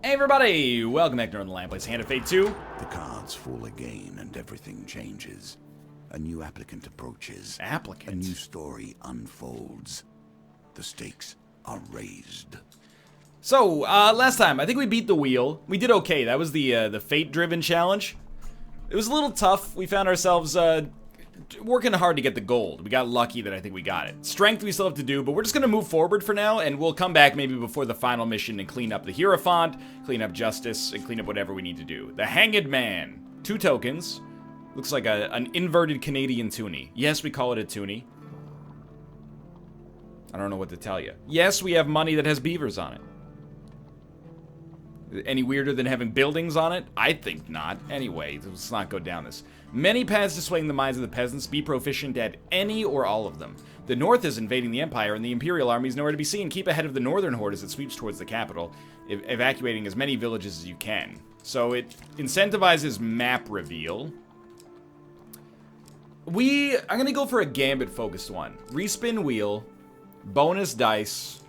Hey everybody, welcome back to Northernlion plays Hand of Fate 2. The cards fall again and everything changes. A new applicant approaches. Applicant? A new story unfolds. The stakes are raised. So, last time, I think we beat the wheel. We did okay. That was the fate-driven challenge. It was a little tough. We found ourselves, working hard to get the gold. We got lucky that I think we got it. Strength we still have to do, but we're just gonna move forward for now, and we'll come back maybe before the final mission and clean up the Hierophant, clean up Justice, and clean up whatever we need to do. The Hanged Man. 2 tokens. Looks like an inverted Canadian toonie. Yes, we call it a toonie. I don't know what to tell you. Yes, we have money that has beavers on it. Any weirder than having buildings on it? I think not. Anyway, let's not go down this. Many paths to swaying the minds of the peasants. Be proficient at any or all of them. The North is invading the Empire, and the Imperial Army is nowhere to be seen. Keep ahead of the Northern Horde as it sweeps towards the capital, evacuating as many villages as you can. So it incentivizes map reveal. I'm gonna go for a gambit-focused one. Respin wheel, bonus dice,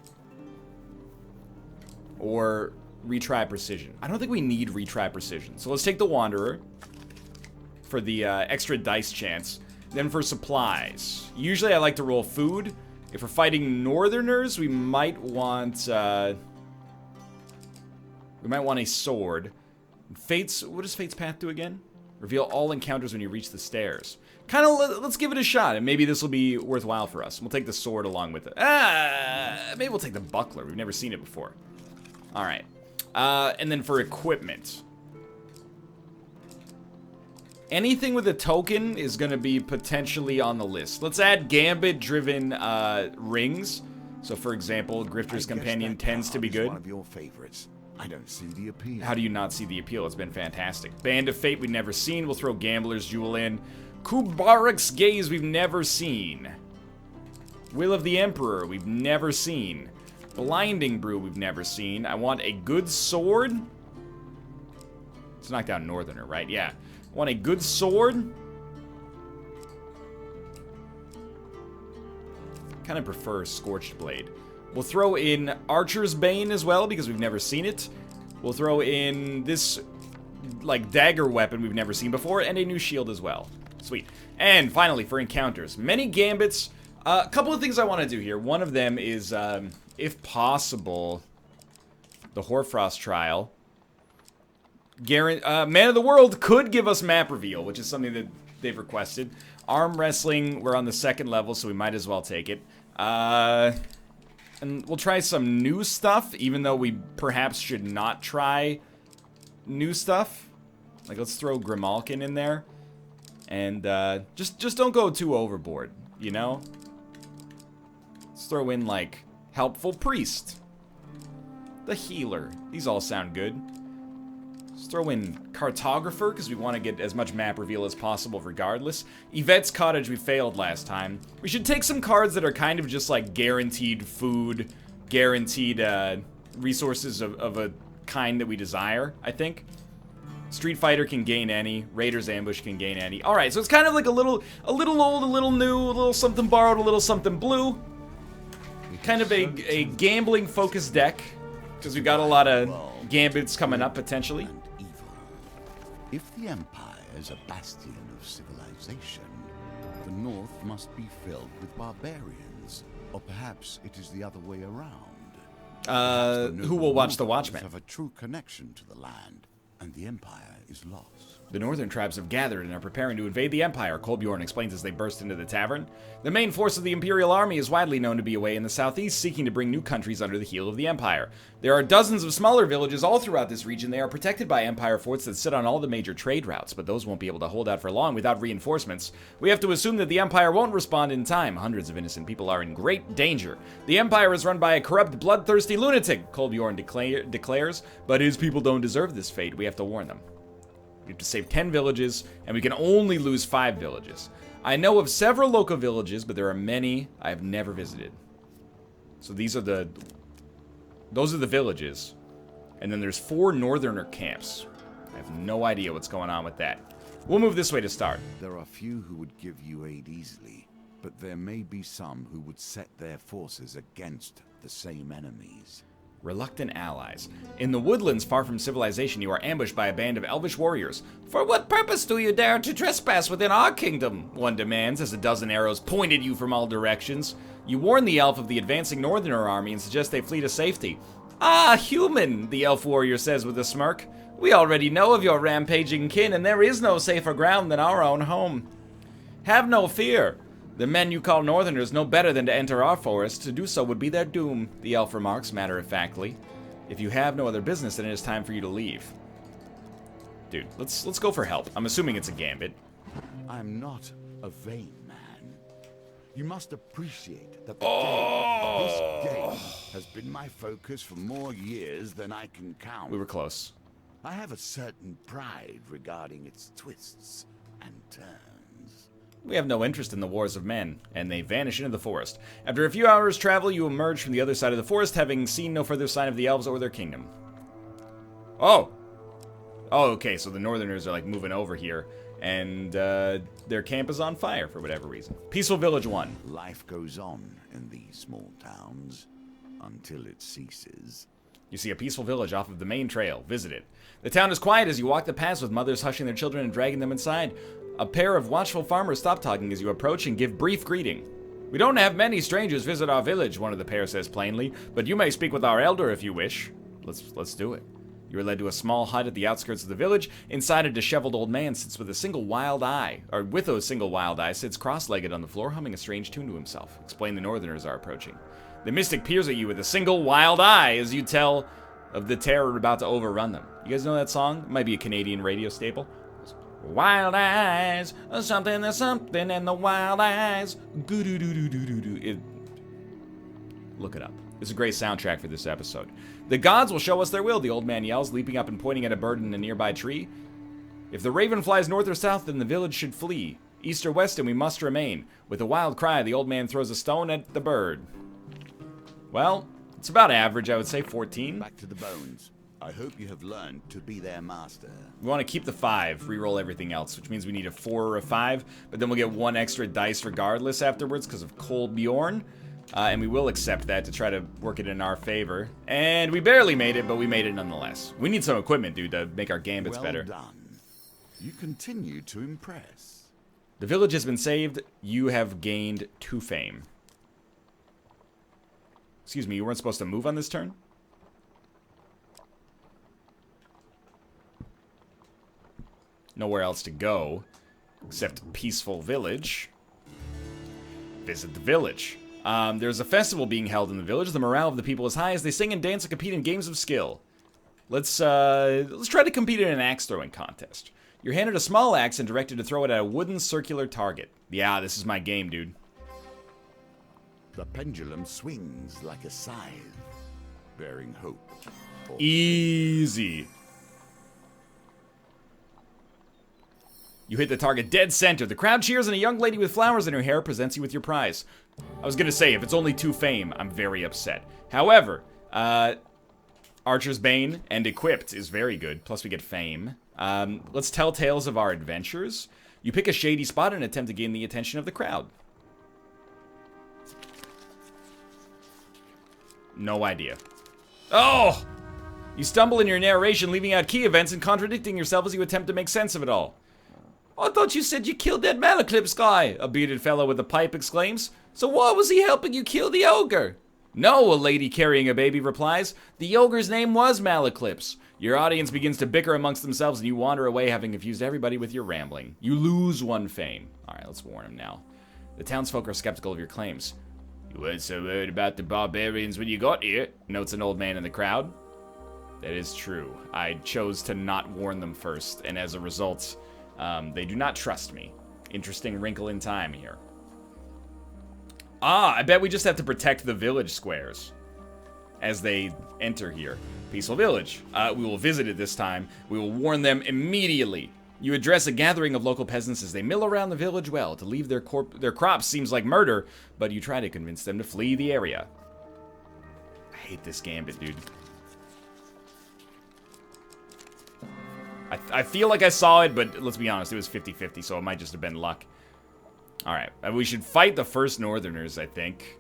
or retry precision. I don't think we need retry precision. So let's take the Wanderer for the extra dice chance. Then for supplies. Usually I like to roll food. If we're fighting Northerners, we might want a sword. What does Fate's Path do again? Reveal all encounters when you reach the stairs. Kind of, let's give it a shot, and maybe this will be worthwhile for us. We'll take the sword along with it. Maybe we'll take the buckler. We've never seen it before. All right. And then for equipment. Anything with a token is going to be potentially on the list. Let's add gambit-driven rings. So, for example, Grifter's Companion tends to be good. One of your favorites. I don't see the appeal. How do you not see the appeal? It's been fantastic. Band of Fate we've never seen. We'll throw Gambler's Jewel in. Kubarak's Gaze we've never seen. Will of the Emperor we've never seen. Blinding Brew we've never seen. I want a good sword. Let's knock down Northerner, right? Yeah. I want a good sword. Kind of prefer Scorched Blade. We'll throw in Archer's Bane as well, because we've never seen it. We'll throw in this, like, dagger weapon we've never seen before, and a new shield as well. Sweet. And finally, for encounters. Many gambits. A couple of things I want to do here. One of them is, if possible, the Hoarfrost Trial. Man of the World could give us map reveal, which is something that they've requested. Arm Wrestling, we're on the 2nd level, so we might as well take it. And we'll try some new stuff, even though we perhaps should not try new stuff. Like, let's throw Grimalkin in there. And, just don't go too overboard, you know? Let's throw in, like, Helpful Priest. The Healer. These all sound good. Let's throw in Cartographer, because we want to get as much map reveal as possible regardless. Yvette's Cottage, we failed last time. We should take some cards that are kind of just like guaranteed food, guaranteed resources of a kind that we desire, I think. Street Fighter can gain any. Raider's Ambush can gain any. Alright, so it's kind of like a little old, a little new, a little something borrowed, a little something blue. Kind of a gambling-focused deck, because we've got a lot of gambits coming up, potentially. If the Empire is a bastion of civilization, the North must be filled with barbarians. Or perhaps it is the other way around. Who will watch the Watchmen? Have a true connection to the land, and the Empire is lost. The northern tribes have gathered and are preparing to invade the Empire, Kolbjorn explains as they burst into the tavern. The main force of the Imperial Army is widely known to be away in the southeast, seeking to bring new countries under the heel of the Empire. There are dozens of smaller villages all throughout this region. They are protected by Empire forts that sit on all the major trade routes, but those won't be able to hold out for long without reinforcements. We have to assume that the Empire won't respond in time. Hundreds of innocent people are in great danger. The Empire is run by a corrupt, bloodthirsty lunatic, Kolbjorn declares, but his people don't deserve this fate. We have to warn them. We have to save 10 villages, and we can only lose 5 villages. I know of several local villages, but there are many I have never visited. So those are the villages. And then there's 4 northerner camps. I have no idea what's going on with that. We'll move this way to start. There are few who would give you aid easily, but there may be some who would set their forces against the same enemies. Reluctant allies. In the woodlands far from civilization, you are ambushed by a band of elvish warriors. For what purpose do you dare to trespass within our kingdom? One demands as a dozen arrows point at you from all directions. You warn the elf of the advancing northerner army and suggest they flee to safety. Ah, human, the elf warrior says with a smirk. We already know of your rampaging kin, and there is no safer ground than our own home. Have no fear. The men you call northerners know better than to enter our forest. To do so would be their doom, the elf remarks matter-of-factly. If you have no other business, then it is time for you to leave. Dude, let's go for help. I'm assuming it's a gambit. I'm not a vain man. You must appreciate that this game has been my focus for more years than I can count. We were close. I have a certain pride regarding its twists and turns. We have no interest in the wars of men, and they vanish into the forest. After a few hours' travel, you emerge from the other side of the forest, having seen no further sign of the elves or their kingdom. Oh! Oh, okay, so the northerners are, like, moving over here, and their camp is on fire for whatever reason. Peaceful Village 1. Life goes on in these small towns until it ceases. You see a peaceful village off of the main trail. Visit it. The town is quiet as you walk the paths with mothers hushing their children and dragging them inside. A pair of watchful farmers stop talking as you approach and give brief greeting. We don't have many strangers visit our village, one of the pair says plainly, but you may speak with our elder if you wish. Let's do it. You are led to a small hut at the outskirts of the village. Inside, a disheveled old man sits with a single wild eye, sits cross-legged on the floor, humming a strange tune to himself. Explain the northerners are approaching. The mystic peers at you with a single wild eye as you tell of the terror about to overrun them. You guys know that song? It might be a Canadian radio staple. Wild eyes, there's something in the wild eyes. Look it up. It's a great soundtrack for this episode. The gods will show us their will, the old man yells, leaping up and pointing at a bird in a nearby tree. If the raven flies north or south, then the village should flee. East or west, and we must remain. With a wild cry, the old man throws a stone at the bird. Well, it's about average, I would say, 14. Back to the bones. I hope you have learned to be their master. We want to keep the 5, reroll everything else, which means we need a 4 or a 5, but then we'll get 1 extra dice regardless afterwards because of Cold Bjorn. And we will accept that to try to work it in our favor. And we barely made it, but we made it nonetheless. We need some equipment, dude, to make our gambits better. Well done. You continue to impress. The village has been saved. You have gained 2 fame. Excuse me, you weren't supposed to move on this turn? Nowhere else to go except Peaceful Village. Visit the village. There's a festival being held in the village. The morale of the people is high as they sing and dance and compete in games of skill. Let's try to compete in an axe throwing contest. You're handed a small axe and directed to throw it at a wooden circular target. Yeah, this is my game, dude. The pendulum swings like a scythe, bearing hope. Easy. You hit the target dead center. The crowd cheers and a young lady with flowers in her hair presents you with your prize. I was gonna say, if it's only 2 fame, I'm very upset. However, Archer's Bane and Equipped is very good, plus we get fame. Let's tell tales of our adventures. You pick a shady spot and attempt to gain the attention of the crowd. No idea. Oh! You stumble in your narration, leaving out key events and contradicting yourself as you attempt to make sense of it all. I thought you said you killed that Malaclips guy, a bearded fellow with a pipe exclaims. So why was he helping you kill the ogre? No, a lady carrying a baby replies. The ogre's name was Malaclips. Your audience begins to bicker amongst themselves and you wander away, having confused everybody with your rambling. You lose 1 fame. Alright, let's warn him now. The townsfolk are skeptical of your claims. You weren't so worried about the barbarians when you got here, notes an old man in the crowd. That is true. I chose to not warn them first, and as a result, they do not trust me. Interesting wrinkle in time here. Ah, I bet we just have to protect the village squares as they enter here. Peaceful Village. We will visit it this time. We will warn them immediately. You address a gathering of local peasants as they mill around the village well. To leave their crops seems like murder, but you try to convince them to flee the area. I hate this gambit, dude. I feel like I saw it, but let's be honest, it was 50-50, so it might just have been luck. Alright, we should fight the first Northerners, I think.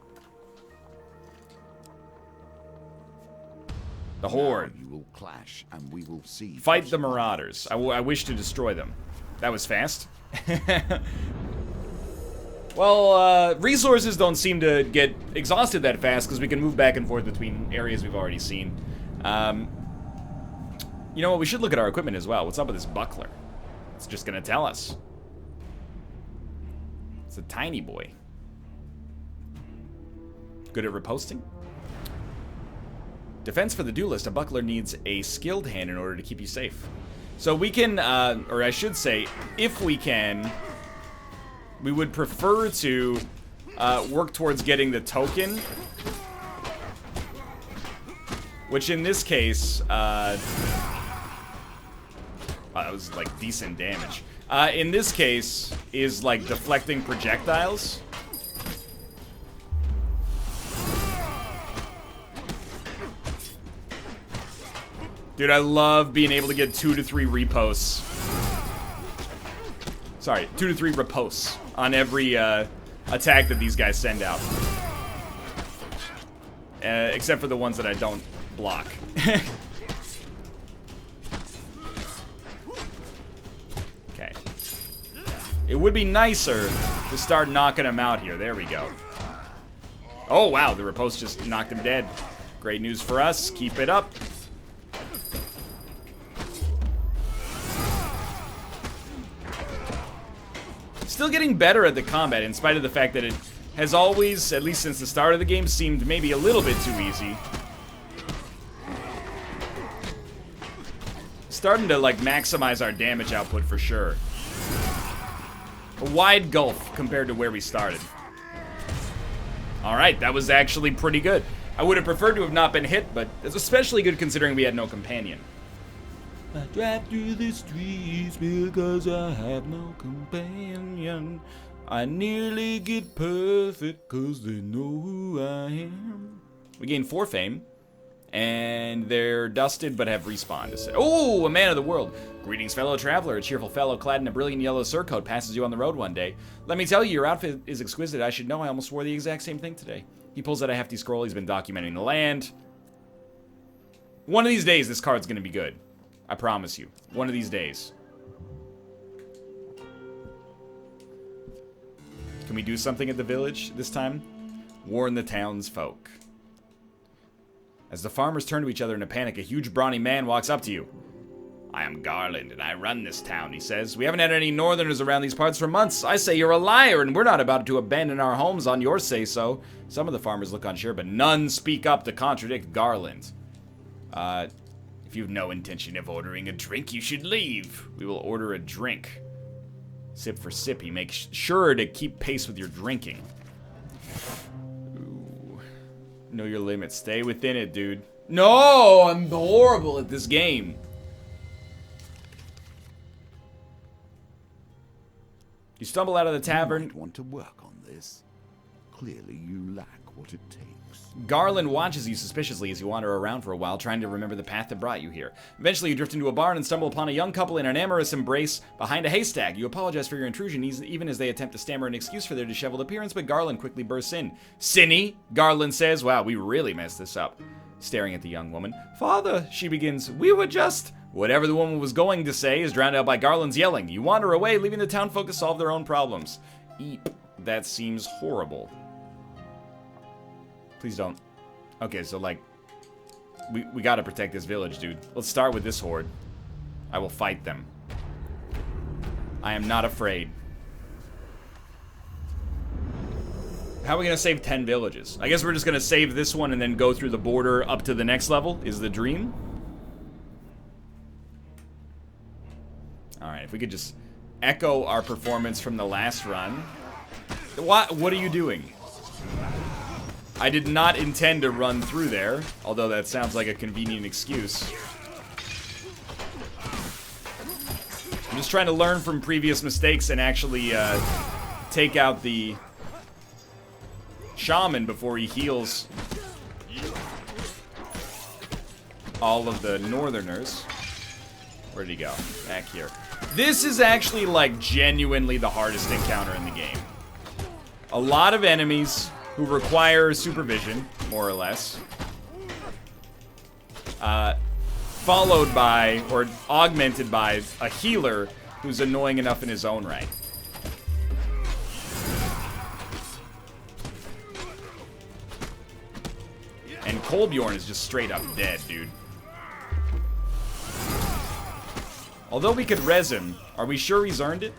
The Horde. Now you will clash, and we will see. Fight the Marauders. I wish to destroy them. That was fast. Well, resources don't seem to get exhausted that fast because we can move back and forth between areas we've already seen. You know what? We should look at our equipment as well. What's up with this buckler? It's just gonna tell us. It's a tiny boy. Good at riposting. Defense for the duelist. A buckler needs a skilled hand in order to keep you safe. So we can, or I should say, if we can, we would prefer to work towards getting the token. Which in this case, that was like decent damage. In this case, is like deflecting projectiles. Dude, I love being able to get 2 to 3 reposts. Sorry, 2 to 3 riposts on every attack that these guys send out. Except for the ones that I don't block. Okay. It would be nicer to start knocking him out here. There we go. Oh, wow, the riposte just knocked him dead. Great news for us. Keep it up. Still getting better at the combat, in spite of the fact that it has always, at least since the start of the game, seemed maybe a little bit too easy. Starting to, like, maximize our damage output for sure. A wide gulf compared to where we started. Alright, that was actually pretty good. I would have preferred to have not been hit, but it's especially good considering we had no companion. I drive through the streets because I have no companion. I nearly get perfect because they know who I am. We gain 4 fame. And they're dusted but have respawned. Oh, a man of the world. Greetings, fellow traveler. A cheerful fellow clad in a brilliant yellow surcoat passes you on the road one day. Let me tell you, your outfit is exquisite. I should know. I almost wore the exact same thing today. He pulls out a hefty scroll. He's been documenting the land. One of these days, this card's going to be good. I promise you. One of these days. Can we do something at the village this time? Warn the townsfolk. As the farmers turn to each other in a panic, a huge brawny man walks up to you. I am Garland, and I run this town, he says. We haven't had any northerners around these parts for months. I say you're a liar, and we're not about to abandon our homes on your say-so. Some of the farmers look unsure, but none speak up to contradict Garland. If you've no intention of ordering a drink, you should leave. We will order a drink. Sip for sip, you make sure to keep pace with your drinking. Ooh. Know your limits. Stay within it, dude. No, I'm horrible at this game. You stumble out of the tavern. You might want to work on this. Clearly, you lack what it takes. Garland watches you suspiciously as you wander around for a while, trying to remember the path that brought you here. Eventually, you drift into a barn and stumble upon a young couple in an amorous embrace behind a haystack. You apologize for your intrusion, even as they attempt to stammer an excuse for their disheveled appearance, but Garland quickly bursts in. Cinny, Garland says. Wow, we really messed this up. Staring at the young woman. Father, she begins. We were just... Whatever the woman was going to say is drowned out by Garland's yelling. You wander away, leaving the townfolk to solve their own problems. Eep. That seems horrible. Please don't. Okay, so, like, we gotta protect this village, dude. Let's start with this horde. I will fight them. I am not afraid. How are we gonna save 10 villages? I guess we're just gonna save this one and then go through the border up to the next level, is the dream. Alright, if we could just echo our performance from the last run. What are you doing? I did not intend to run through there, although that sounds like a convenient excuse. I'm just trying to learn from previous mistakes and actually take out the shaman before he heals all of the northerners. Where'd he go? Back here. This is actually, like, genuinely the hardest encounter in the game. A lot of enemies who require supervision, more or less. followed by, or augmented by, a healer who's annoying enough in his own right. And Kolbjorn is just straight up dead, dude. Although we could res him, are we sure he's earned it?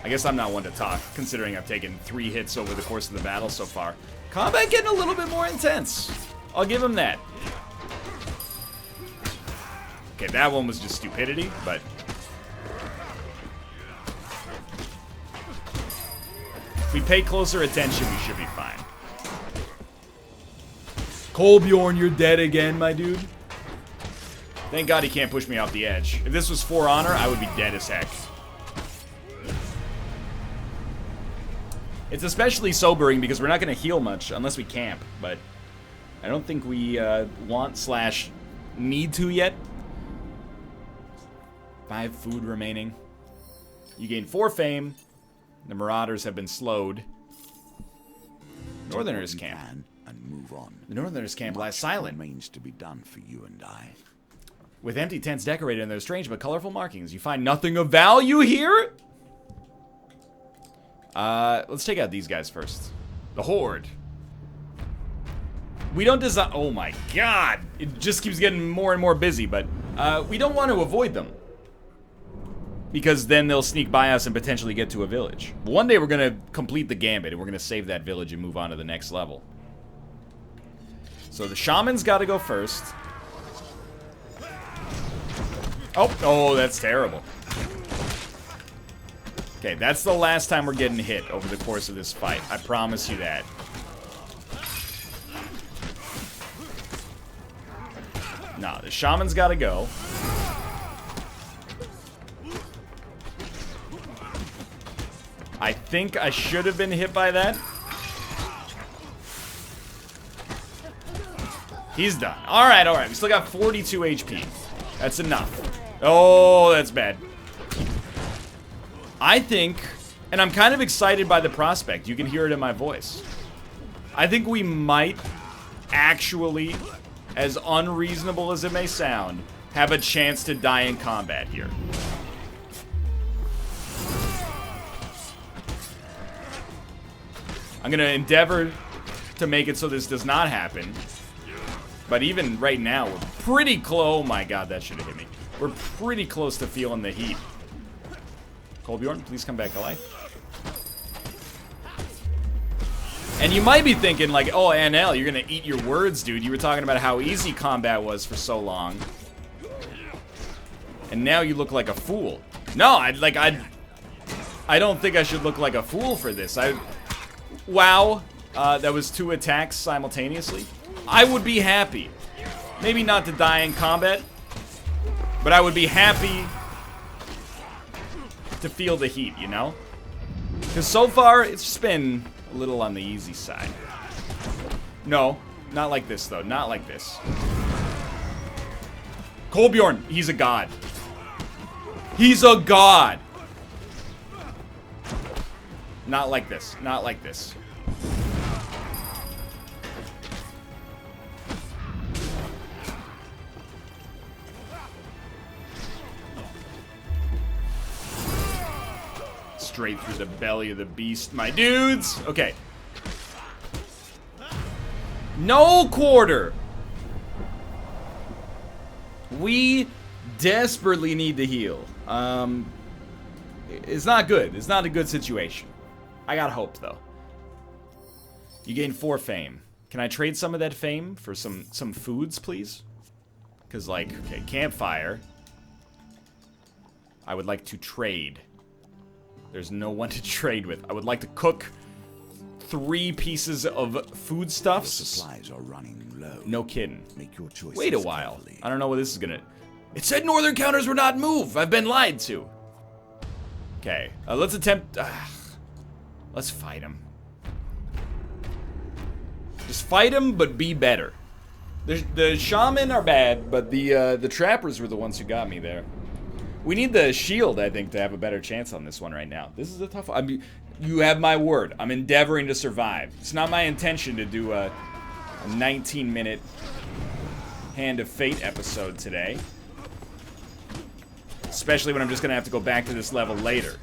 I guess I'm not one to talk, considering I've taken 3 hits over the course of the battle so far. Combat getting a little bit more intense. I'll give him that. Okay, that one was just stupidity, but... if we pay closer attention, we should be fine. Kolbjorn, you're dead again, my dude. Thank God he can't push me off the edge. If this was For Honor, I would be dead as heck. It's especially sobering because we're not going to heal much unless we camp, but I don't think we want / need to yet. 5 food remaining. You gain 4 fame. The Marauders have been slowed. Northerners camp. And move on. The Northerners camp lies silent. Remains to be done for you and I. With empty tents decorated in those strange but colorful markings, you find nothing of value here? Let's take out these guys first. The Horde. We don't design... oh my god! It just keeps getting more and more busy, but we don't want to avoid them. Because then they'll sneak by us and potentially get to a village. One day we're going to complete the gambit, and we're going to save that village and move on to the next level. So the Shaman's got to go first. Oh, that's terrible. Okay, that's the last time we're getting hit over the course of this fight. I promise you that. Nah, the Shaman's got to go. I think I should have been hit by that. He's done. Alright, alright. We still got 42 HP. That's enough. Oh, that's bad. I think, and I'm kind of excited by the prospect. You can hear it in my voice. I think we might actually, as unreasonable as it may sound, have a chance to die in combat here. I'm going to endeavor to make it so this does not happen. But even right now, we're pretty close. Oh my god, that should have hit me. We're pretty close to feeling the heat. Kolbjorn, please come back alive. And you might be thinking like, oh, NL, you're going to eat your words, dude. You were talking about how easy combat was for so long. And now you look like a fool. No, I don't think I should look like a fool for this. Wow, that was 2 attacks simultaneously. I would be happy. Maybe not to die in combat, but I would be happy to feel the heat, you know? Because so far, it's just been a little on the easy side. No, not like this, though. Not like this. Kolbjorn, he's a god. He's a god! Not like this. Not like this. Straight through the belly of the beast, my dudes. Okay. No quarter. We desperately need to heal. It's not good. It's not a good situation. I got hope, though. You gain 4 fame. Can I trade some of that fame for some foods, please? Because, like, okay, campfire. I would like to trade. There's no one to trade with. I would like to cook 3 pieces of foodstuffs. Supplies are running low. No kidding. Make your choices. Wait a while. Carefully. I don't know what this is gonna... It said northern counters were not move. I've been lied to. Okay, let's attempt... let's fight him. Just fight him, but be better. The shaman are bad, but the trappers were the ones who got me there. We need the shield, I think, to have a better chance on this one right now. This is a tough one. I mean, You have my word. I'm endeavoring to survive. It's not my intention to do a 19-minute Hand of Fate episode today. Especially when I'm just going to have to go back to this level later.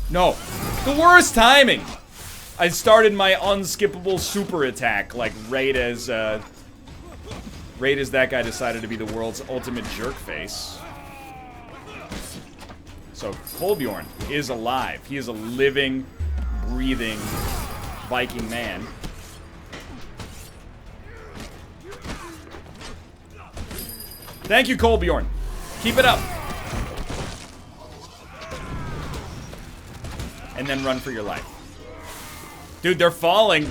No. The worst timing! I started my unskippable super attack, like, right as that guy decided to be the world's ultimate jerk face. So, Kolbjorn is alive. He is a living, breathing Viking man. Thank you, Kolbjorn. Keep it up. And then run for your life. Dude, they're falling.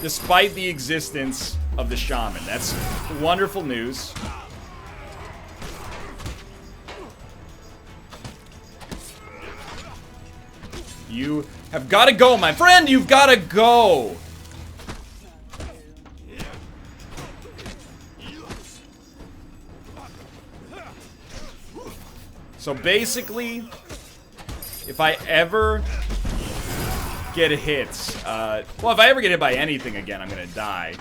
Despite the existence of the shaman. That's wonderful news. You have got to go, my friend. You've got to go. So basically, if I ever get hit, well, if I ever get hit by anything again, I'm gonna die.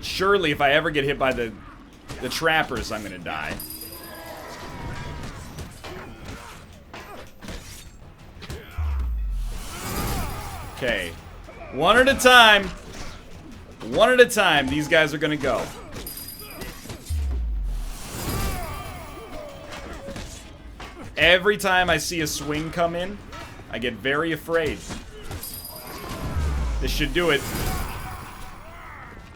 Surely, if I ever get hit by the trappers, I'm gonna die. Okay, one at a time. One at a time, these guys are gonna go. Every time I see a swing come in, I get very afraid. This should do it.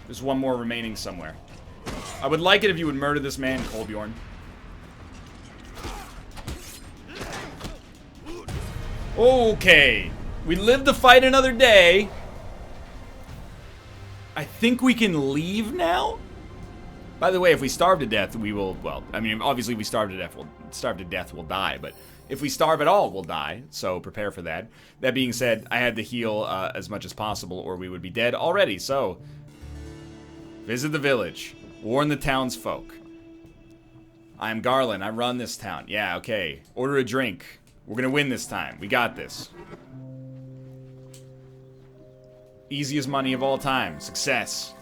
There's one more remaining somewhere. I would like it if you would murder this man, Kolbjorn. Okay. We live to fight another day. I think we can leave now? By the way, if we starve to death, we will, well, I mean, obviously we starve to death, we'll die, but if we starve at all, we'll die, so prepare for that. That being said, I had to heal as much as possible or we would be dead already, so visit the village, warn the townsfolk. I'm Garland, I run this town. Yeah, okay, order a drink. We're gonna win this time, we got this. Easiest money of all time. Success.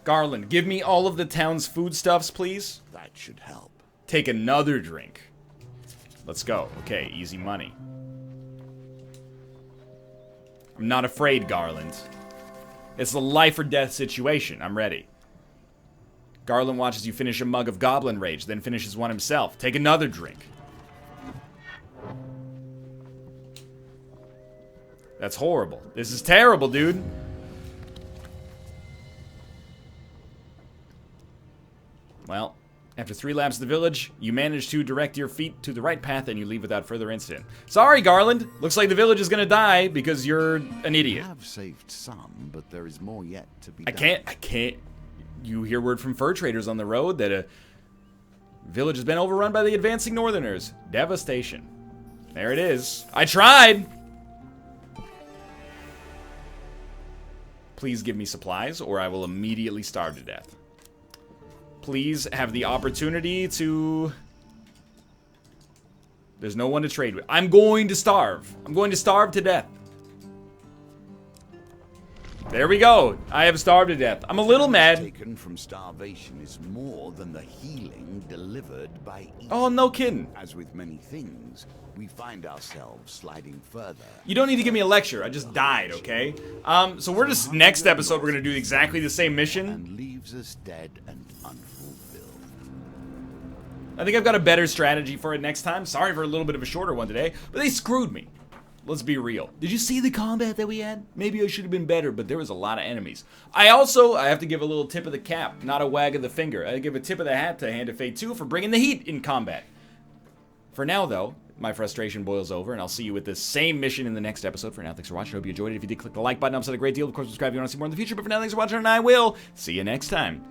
Garland, give me all of the town's foodstuffs, please. That should help. Take another drink. Let's go. Okay, easy money. I'm not afraid, Garland. It's a life or death situation. I'm ready. Garland watches you finish a mug of Goblin Rage, then finishes one himself. Take another drink. That's horrible. This is terrible, dude. Well, after 3 laps of the village, you manage to direct your feet to the right path and you leave without further incident. Sorry, Garland. Looks like the village is gonna die because you're an idiot. I have saved some, but there is more yet to be done. I can't. You hear word from fur traders on the road that a village has been overrun by the advancing Northerners. Devastation. There it is. I tried. Please give me supplies, or I will immediately starve to death. Please have the opportunity to... There's no one to trade with. I'm going to starve. I'm going to starve to death. There we go. I have starved to death. I'm a little mad. Taken from starvation is more than the healing delivered by eating. Oh, no kidding. As with many things, we find ourselves sliding further. You don't need to give me a lecture. I just died, okay? So we're just... Next episode, we're going to do exactly the same mission. And leaves us dead and unfulfilled. I think I've got a better strategy for it next time. Sorry for a little bit of a shorter one today, but they screwed me. Let's be real. Did you see the combat that we had? Maybe I should have been better, but there was a lot of enemies. I have to give a little tip of the cap, not a wag of the finger. I give a tip of the hat to Hand of Fate 2 for bringing the heat in combat. For now, though, my frustration boils over, and I'll see you with the same mission in the next episode. For now, thanks for watching. I hope you enjoyed it. If you did, click the like button. I'll set a great deal. Of course, subscribe if you want to see more in the future. But for now, thanks for watching, and I will see you next time.